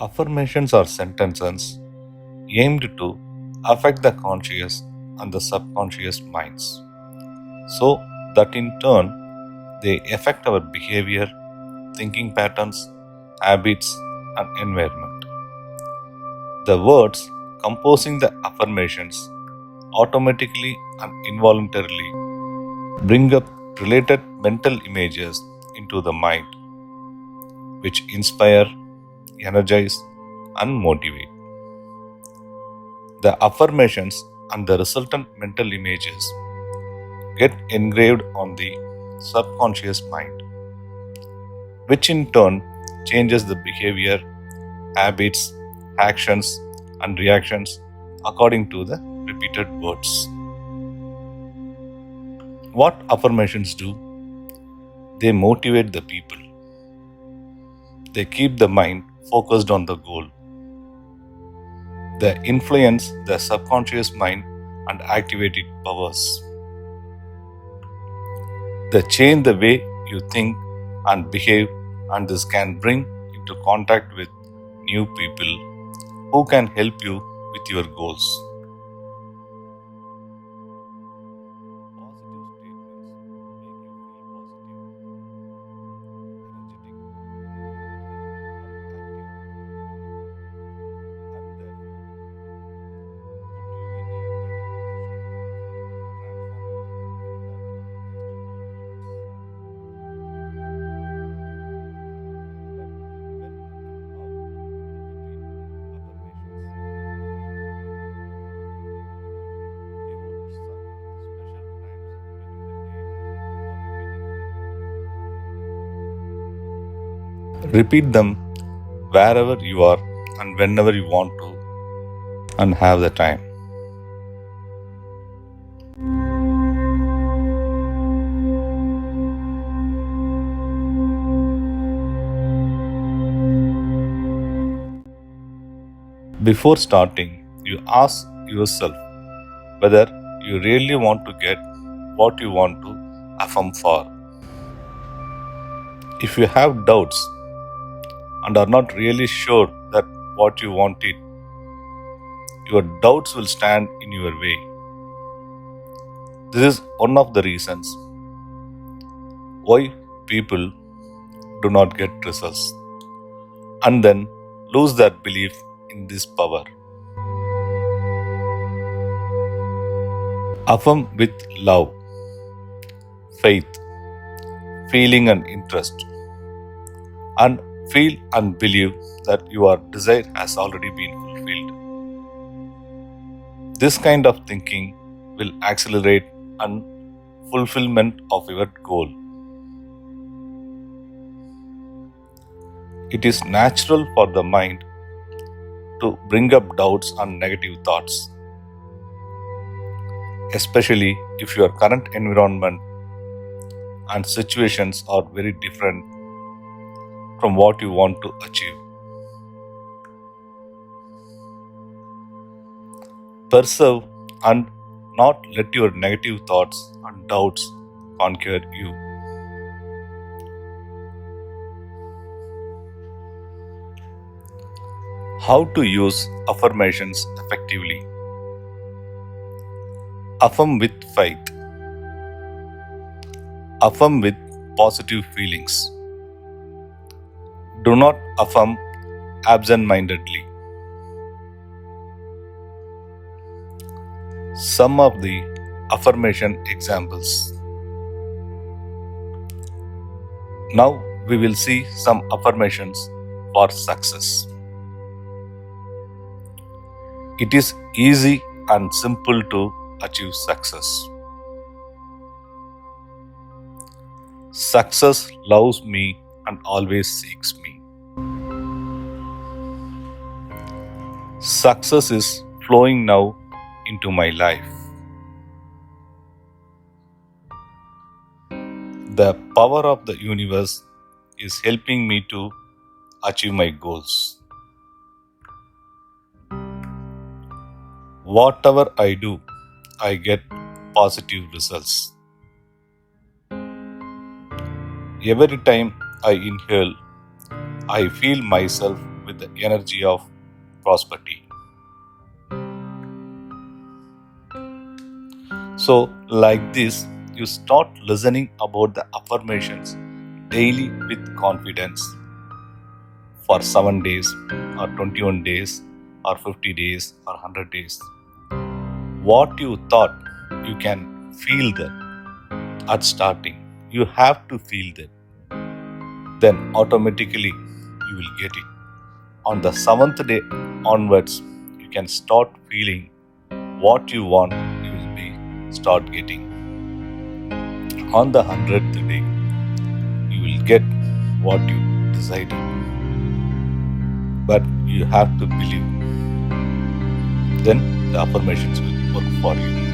Affirmations are sentences aimed to affect the conscious and the subconscious minds, so that in turn they affect our behavior, thinking patterns, habits, and environment. The words composing the affirmations automatically and involuntarily bring up related mental images into the mind, which inspire, energize, and motivate. The affirmations and the resultant mental images get engraved on the subconscious mind, which in turn changes the behavior, habits, actions, and reactions according to the repeated words. What affirmations do? They motivate the people. They keep the mind focused on the goal. They influence the subconscious mind and activate its powers. They change the way you think and behave, and this can bring into contact with new people who can help you with your goals. Positive statements make you feel positive, energetic, and active, and therefore put you in a better position to transform your internal external worlds. When and how you repeat affirmations, devote special times during the day or repeat them wherever you are and whenever you want to and have the time. Before starting, you ask yourself whether you really want to get what you want to affirm for. If you have doubts and are not really sure that what you want it, your doubts will stand in your way. This is one of the reasons why people do not get results and then lose their belief in this power. Affirm with love, faith, feeling, and interest, and feel and believe that your desire has already been fulfilled. This kind of thinking will accelerate and fulfillment of your goal. It is natural for the mind to bring up doubts and negative thoughts, especially if your current environment and situations are very different from what you want to achieve. Persevere and not let your negative thoughts and doubts conquer you. How to use affirmations effectively? Affirm with faith. Affirm with positive feelings. Do not affirm absent-mindedly. Some of the affirmation examples. Now we will see some affirmations for success. It is easy and simple to achieve success. Success loves me and always seeks me. Success is flowing now into my life. The power of the universe is helping me to achieve my goals. Whatever I do, I get positive results. Every time I inhale, I feel myself with the energy of prosperity. So, like this, you start listening about the affirmations daily with confidence for 7 days, or 21 days, or 50 days, or 100 days. What you thought, you can feel that at starting. You have to feel that. Then automatically you will get it. On the 7th day onwards, you can start feeling what you want, you will be start getting. On the 100th day, you will get what you decided. But you have to believe. Then the affirmations will work for you.